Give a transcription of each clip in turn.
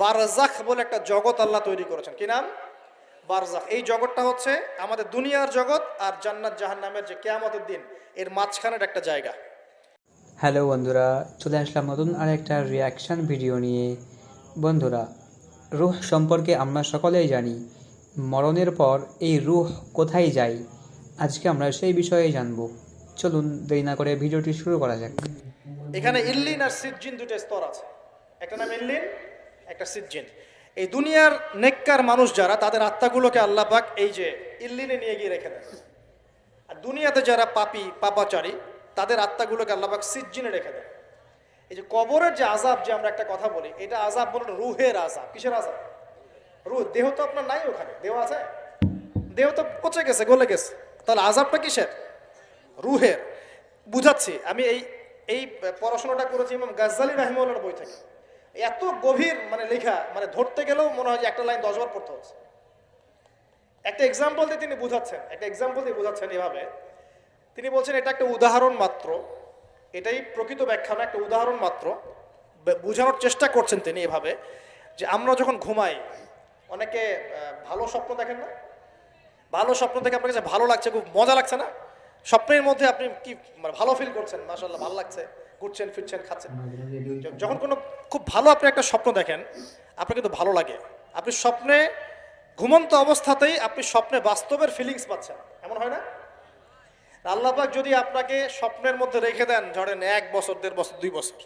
বারজাখ বলে একটা জগৎ আল্লাহ তৈরি করেছেন। কি নাম? বারজাখ। এই জগৎটা হচ্ছে আমাদের দুনিয়ার জগৎ আর জান্নাত জাহান্নামের যে কিয়ামতের দিন এর মাঝখানের একটা জায়গা। হ্যালো বন্ধুরা, চলে আসলাম নতুন আর একটা রিয়াকশান ভিডিও নিয়ে। বন্ধুরা, রূহ সম্পর্কে আমরা সকলেই জানি, মরণের পর এই রূহ কোথায় যায়, আজকে আমরা সেই বিষয়ে জানব। চলুন দেরি না করে ভিডিওটি শুরু করা যাক। এখানে ইল্লিন আর সিজ্জিন দুটো স্তর আছে, একটা নাম ইল্লিন, একটা সিজ্জিন। এই দুনিয়ার নেককার মানুষ যারা, তাদের আত্মাগুলোকে আল্লাহ পাক এই যে ইল্লিনে নিয়ে গিয়ে রেখে দেন। আর দুনিয়াতে যারা পাপী পাপাচারী, তাদের আত্মাগুলোকে আল্লাহ পাক সিজ্জিনে রেখে দেন। এই যে কবরের যে আযাব, যে আমরা একটা কথা বলি, এটা আযাব বলে রুহের আযাব। কিসের আযাব? রুহ। দেহ তো আপনার নাই, ওখানে দেহ আছে? দেহ তো পচে গেছে, গলে গেছে। তাহলে আযাবটা কিসের? রুহের। বুঝাচ্ছি, আমি এই এই পড়াশোনাটা করেছি ইমাম গাজ্জালী রাহিমাহুল্লাহর বই থেকে। এত গভীর মানে লেখা, মানে ধরতে গেলেও মনে হয় যে একটা লাইন 10 বার পড়তে হচ্ছে। একটা এক্সাম্পল দিয়ে তিনি বুঝাচ্ছেন, একটা এক্সাম্পল দিয়ে বুঝাচ্ছেন এভাবে। তিনি বলছেন এটা একটা উদাহরণ মাত্র, এটাই প্রকৃত ব্যাখ্যা না, একটা উদাহরণ মাত্র। বোঝানোর চেষ্টা করছেন তিনি এভাবে যে আমরা যখন ঘুমাই, অনেকে ভালো স্বপ্ন দেখেন না? ভালো স্বপ্ন দেখে আপনার কাছে ভালো লাগছে, খুব মজা লাগছে না? স্বপ্নের মধ্যে আপনি কি মানে ভালো ফিল করছেন, মাশাআল্লাহ ভালো লাগছে, ঘুরছেন ফিরছেন খাচ্ছেন। যখন কোনো খুব ভালো আপনি একটা স্বপ্ন দেখেন, আপনার কিন্তু ভালো লাগে। আপনি স্বপ্নে ঘুমন্ত অবস্থাতেই আপনি স্বপ্নে বাস্তবের ফিলিংস পাচ্ছেন, এমন হয় না? আল্লাহ পাক যদি আপনাকে স্বপ্নের মধ্যে রেখে দেন, ধরেন 1 বছর 1.5 বছর 2 বছর,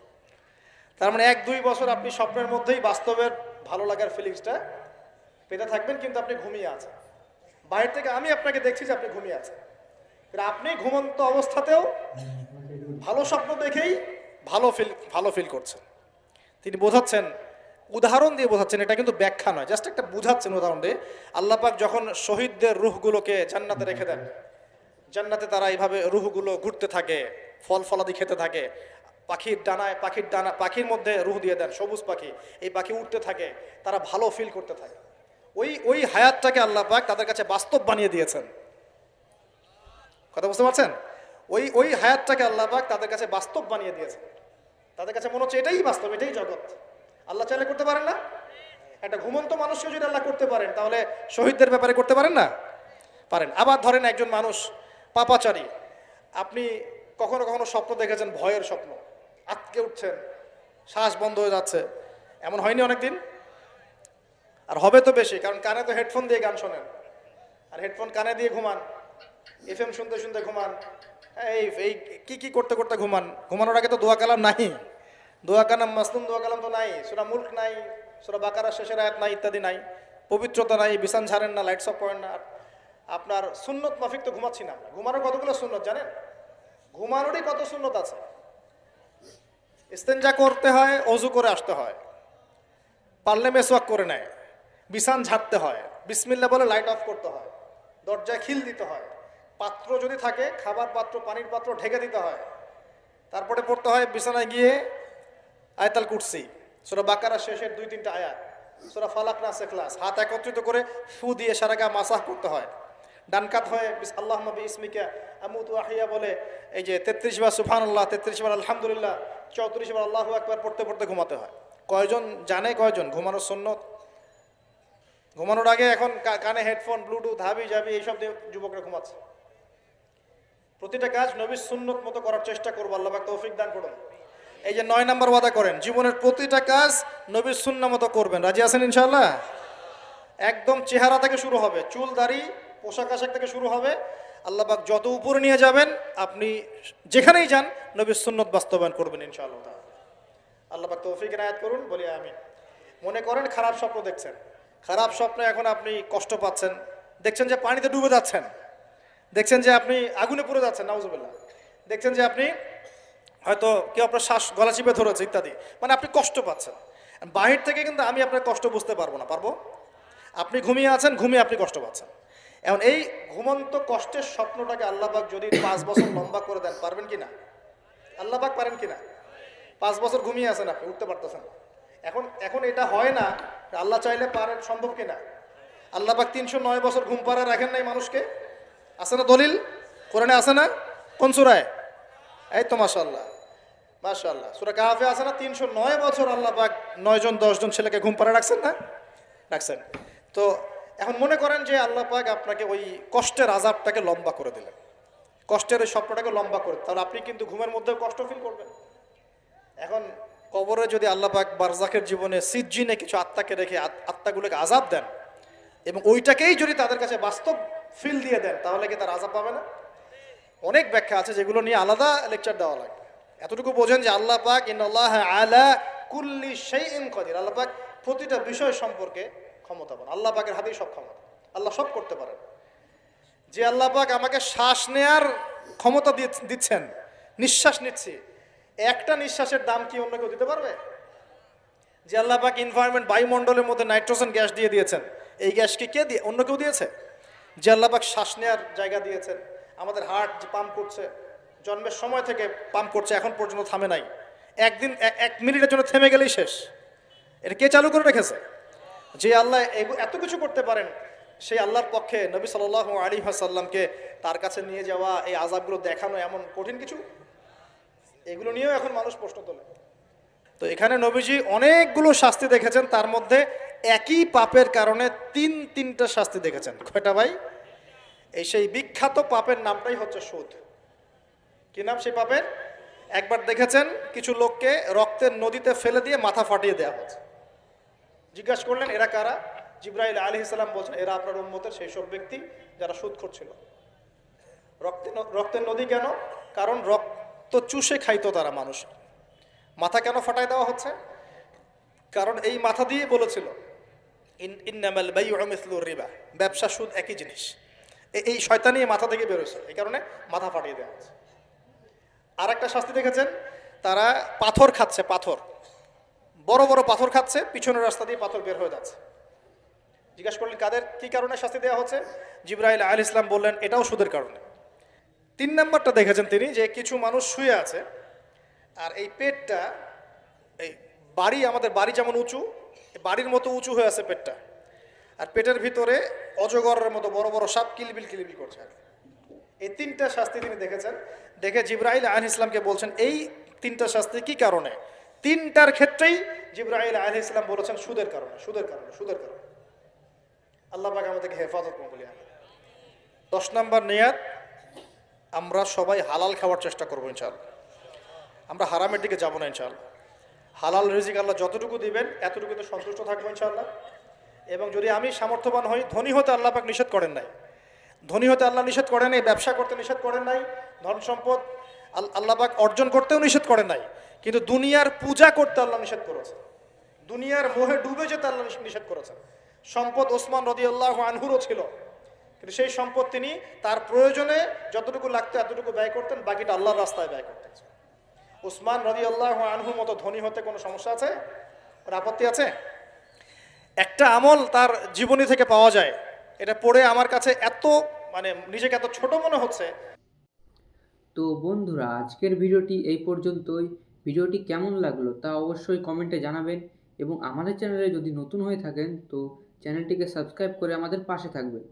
তার মানে 1-2 বছর আপনি স্বপ্নের মধ্যেই বাস্তবের ভালো লাগার ফিলিংসটা পেতে থাকবেন, কিন্তু আপনি ঘুমিয়ে আছেন। বাইরে থেকে আমি আপনাকে দেখছি যে আপনি ঘুমিয়ে আছেন, আপনি ঘুমন্ত অবস্থাতেও ভালো স্বপ্ন দেখেই ভালো ফিল করছেন। তিনি বোঝাচ্ছেন, উদাহরণ দিয়ে বোঝাচ্ছেন, এটা কিন্তু ব্যাখ্যা নয়, জাস্ট একটা বুঝাচ্ছেন উদাহরণ দিয়ে। আল্লাহ পাক যখন শহীদদের রূহগুলোকে জান্নাতে রেখে দেন, জান্নাতে তারা এইভাবে রূহগুলো ঘুরতে থাকে, ফল ফলাদি খেতে থাকে, পাখির মধ্যে রূহ দিয়ে দেন, সবুজ পাখি, এই পাখি উঠতে থাকে, তারা ভালো ফিল করতে থাকে। ওই হায়াতটাকে আল্লাহ পাক তাদের কাছে বাস্তব বানিয়ে দিয়েছেন। কথা বুঝতে পারছেন? ওই হায়াতটাকে আল্লাহ পাক তাদের কাছে বাস্তব বানিয়ে দিয়েছেন। তাদের কাছে মনে হচ্ছে এটাই বাস্তব, এটাই জগৎ। আল্লাহ চাইলে করতে পারেন না? একটা ঘুমন্ত মানুষকে যদি আল্লাহ করতে পারেন, তাহলে শহীদদের ব্যাপারে করতে পারেন না? পারেন। আবার ধরেন একজন মানুষ পাপাচারী, আপনি কখনো কখনো স্বপ্ন দেখেছেন, ভয়ের স্বপ্ন, আটকে উঠছেন, শ্বাস বন্ধ হয়ে যাচ্ছে, এমন হয়নি অনেকদিন? আর হবে তো বেশি, কারণ কানে তো হেডফোন দিয়ে গান শোনেন, আর হেডফোন কানে দিয়ে ঘুমান, এফএম শুনতে শুনতে ঘুমান, এই এই কি করতে করতে ঘুমান। ঘুমানোর আগে তো দোয়া কালাম নাই, দোয়া কালাম মাসনুন দোয়া কালাম তো নাই, সূরা মুলক নাই, সূরা বাকারা শেষের আয়াত নাই, ইত্যাদি নাই, পবিত্রতা নাই, বিছান ছাড়েন না, লাইটস অফ করেন না। আপনার সুন্নত মাফিক তো ঘুমাচ্ছি না। ঘুমানোর কতগুলো সুন্নত জানেন? ঘুমানোরই কত সুন্নত আছে। ইস্তেঞ্জা করতে হয়, অজু করে আসতে হয়, পারলে মেসওয়াক করে নেয়, বিছান ঝাড়তে হয়, বিসমিল্লাহ বলে লাইট অফ করতে হয়, দরজায় খিল দিতে হয়, পাত্র যদি থাকে খাবার পাত্র পানির পাত্র ঢেকে দিতে হয়, তারপরে পড়তে হয় বিছানায় গিয়ে আয়াতুল কুরসি, সূরা বাকারা শেষের 2-3টা আয়াত, সূরা ফালাক নাস ইখলাস, হাত একত্রিত করে ফু দিয়ে সারা গা মাসাহ করতে হয়। ডান কাত হয়ে আল্লাহুম্মা বিইসমিকা আমুতু আহইয়া বলে এই যে 33 বার সুবহানাল্লাহ, 33 বার আলহামদুলিল্লাহ, 34 বার আল্লাহু আকবার পড়তে পড়তে ঘুমাতে হয়। কয়জন জানে কয়জন ঘুমানোর সুন্নত? ঘুমানোর আগে এখন কানে হেডফোন, ব্লুটুথ, হাবি জাবি এইসব দিয়ে যুবকরা ঘুমাচ্ছে। প্রতিটা কাজ নবীর সুন্নত মতো করার চেষ্টা করবো, আল্লাহ পাক তৌফিক দান করুন। এই যে 9 নম্বর ওয়াদা করেন, জীবনের প্রতিটা কাজ নবীর সুন্নাহ মতো করবেন। রাজি আছেন ইনশাআল্লাহ? একদম চেহারা থেকে শুরু হবে, চুল দাড়ি পোশাক আশাক থেকে শুরু হবে। আল্লাহ পাক যত উপরে নিয়ে যাবেন, আপনি যেখানেই যান নবীর সুন্নত বাস্তবায়ন করবেন ইনশাআল্লাহ। আল্লাহ পাক তৌফিক ইনায়াত করুন, বলি আমিন। মনে করেন খারাপ স্বপ্ন দেখছেন, খারাপ স্বপ্নে এখন আপনি কষ্ট পাচ্ছেন, দেখছেন যে পানিতে ডুবে যাচ্ছেন, দেখছেন যে আপনি আগুনে পুড়ে যাচ্ছেন, নাউজুবিল্লাহ, দেখছেন যে আপনি হয়তো কেউ আপনার শ্বাস গলা চিপে ধরেছে ইত্যাদি, মানে আপনি কষ্ট পাচ্ছেন। বাহির থেকে কিন্তু আমি আপনার কষ্ট বুঝতে পারবো না, পারবো? আপনি ঘুমিয়ে আছেন, ঘুমিয়ে আপনি কষ্ট পাচ্ছেন। এখন এই ঘুমন্ত কষ্টের স্বপ্নটাকে আল্লাহ পাক যদি 5 বছর লম্বা করে দেন, পারবেন কি না? আল্লাহ পাক পারেন কি না? 5 বছর ঘুমিয়ে আছেন, আপনি উঠতে পারতেছেন। এখন এটা হয় না, আল্লাহ চাইলে পারেন, সম্ভব কিনা? আল্লাহ পাক 309 বছর ঘুম পাড়া রাখেন নাই মানুষকে? আছে না দলিল? কোরআনে আছে না? কোন সূরায়? এই তো মাশাআল্লাহ, মাশাআল্লাহ, সূরা কাহফে আছে না 309 বছর আল্লাহ পাক 9 জন 10 জন ছেলেকে ঘুম পাড়ায় রাখছেন না? রাখছেন। তো এখন মনে করেন যে আল্লাহ পাক আপনাকে ওই কষ্টের আযাবটাকে লম্বা করে দিলেন, কষ্টের ওই স্বপ্নটাকে লম্বা করে, তাহলে আপনি কিন্তু ঘুমের মধ্যেও কষ্ট ফিল করবেন। এখন কবরে যদি আল্লাহ পাক বারজাখের জীবনে সিজ্জিনে কিছু আত্মাকে রেখে আত্মাগুলোকে আযাব দেন এবং ওইটাকেই যদি তাদের কাছে বাস্তব ফিল দিয়ে দেন, তাহলে কি তার আযাব পাবে না? অনেক ব্যাখ্যা আছে যেগুলো নিয়ে আলাদা লেকচার দেওয়া লাগবে। এতটুকু বোঝেন যে আল্লাহ পাক ইন্নাল্লাহা আলা কুল্লি শাইইন কাদির, আল্লাহ পাক প্রতিটা বিষয় সম্পর্কে ক্ষমতাবান। আল্লাহ পাকের হাতেই সব ক্ষমতা, আল্লাহ সব করতে পারেন। যে আল্লাহ পাক আমাকে শ্বাস নেয়ার ক্ষমতা দিচ্ছেন, নিঃশ্বাস নিচ্ছি, একটা নিঃশ্বাসের দাম কি অন্য কেউ দিতে পারবে? যে আল্লাহ পাক এনভায়রনমেন্ট বায়ুমণ্ডলের মধ্যে নাইট্রোজেন গ্যাস দিয়ে দিয়েছেন, এই গ্যাস কি কে দিয়ে অন্য কেউ দিয়েছে? যে আল্লাহ পাক শ্বাস নেয়ার জায়গা দিয়েছেন, আমাদের হার্ট যে পাম্প করছে, জন্মের সময় থেকে পাম্প করছে, এখন পর্যন্ত থামে নাই, একদিন 1 মিনিটের জন্য থেমে গেলেই শেষ। এটা কে চালু করে রেখেছে? যে আল্লাহ এত কিছু করতে পারেন, সেই আল্লাহর পক্ষে নবী সাল্লাল্লাহু আলাইহি ওয়াসাল্লামকে তার কাছে নিয়ে যাওয়া, এই আযাবগুলো দেখানো এমন কঠিন কিছু? এগুলো নিয়েও এখন মানুষ প্রশ্ন তোলে। তো এখানে নবীজি অনেকগুলো শাস্তি দেখেছেন, তার মধ্যে একই পাপের কারণে তিনটা শাস্তি দেখেছেন। কয়টা ভাই? এই সেই বিখ্যাত পাপের নামটাই হচ্ছে সুদ। কি নাম সেই পাপের? একবার দেখেছেন কিছু লোককে রক্তের নদীতে ফেলে দিয়ে মাথা ফাটিয়ে দেওয়া হচ্ছে। জিজ্ঞাসা করলেন এরা কারা? জিবরাইল আলাইহিস সালাম বলছেন এরা আপনার উম্মতের সেই সব ব্যক্তি যারা সুদখোর ছিল। রক্তের নদী কেন? কারণ রক্ত চুষে খাইতো তারা মানুষ। মাথা কেন ফাটাই দেওয়া হচ্ছে? কারণ এই মাথা দিয়ে বলেছিল ইন্নামাল বাইউ মিসলুর রিবা, ব্যবসা সুদ একই জিনিস। এই শয়তানি মাথা থেকে বেরোছে, এই কারণে মাথা ফাটিয়ে দেওয়া হচ্ছে। আর একটা শাস্তি দেখেছেন, তারা পাথর খাচ্ছে, পাথর, বড় বড় পাথর খাচ্ছে, পিছনের রাস্তা দিয়ে পাথর বের হয়ে যাচ্ছে। জিজ্ঞাসা করলেন কাদের কি কারণে শাস্তি দেওয়া হচ্ছে? জিবরাইল আলাইহিস সালাম বললেন এটাও সুদের কারণে। 3 নাম্বারটা দেখেছেন তিনি, যে কিছু মানুষ শুয়ে আছে আর এই পেটটা, এই বাড়ি, আমাদের বাড়ি যেমন উঁচু, বাড়ির মতো উঁচু হয়ে আছে পেটটা, আর পেটের ভিতরে অজগরের মতো বড় বড় সাপ কিলবিল কিলবিল করছে। এই 3টা শাস্তি তিনি দেখেছেন। দেখে জিবরাইল আলাইহিস সালামকে বলছেন এই 3টা শাস্তি কি কারণে? 3টার ক্ষেত্রেই জিবরাইল আলাইহিস সালাম বলেছেন সুদের কারণে, সুদের কারণে, সুদের কারণে। আল্লাহ পাক আমাদেরকে হেফাজত করুন বলি। 10 নাম্বার নিয়াত, আমরা সবাই হালাল খাওয়ার চেষ্টা করবো ইনশাআল্লাহ। আমরা হারামের দিকে যাবো না ইনশাআল্লাহ। হালাল রিজিক আল্লাহ যতটুকু দিবেন এতটুকুতে সন্তুষ্ট থাকবো ইনশাআল্লাহ। এবং যদি আমি সামর্থ্যবান হই, ধনী হতে আল্লাহ পাক নিষেধ করেন নাই, ধনী হতে আল্লাহ নিষেধ করেন নাই, ব্যবসা করতে নিষেধ করেন নাই, ধন সম্পদ আল্লাহ পাক অর্জন করতেও নিষেধ করেন নাই, কিন্তু দুনিয়ার পূজা করতে আল্লাহ নিষেধ করেছে, দুনিয়ার মোহে ডুবে যেতে আল্লাহ নিষেধ করেছেন। সম্পদ ওসমান রাদিয়াল্লাহু আনহুরও ছিল, কিন্তু সেই সম্পদ তিনি তার প্রয়োজনে যতটুকু লাগতো এতটুকু ব্যয় করতেন, বাকিটা আল্লাহর রাস্তায় ব্যয় করতেন। ওসমান রাদিয়াল্লাহু আনহুর মতো ধনী হতে কোনো সমস্যা আছে? ওর আপত্তি আছে? একটা আমল তার জীবনী থেকে পাওয়া যায়, এটা পড়ে আমার কাছে এত নিজেকে এত ছোট মনে হচ্ছে। তো বন্ধুরা, আজকের ভিডিওটি এই পর্যন্তই। ভিডিওটি কেমন লাগলো তা অবশ্যই কমেন্টে জানাবেন, এবং আমাদের চ্যানেলে যদি নতুন হয়ে থাকেন তো চ্যানেলটিকে সাবস্ক্রাইব করে আমাদের পাশে থাকবেন।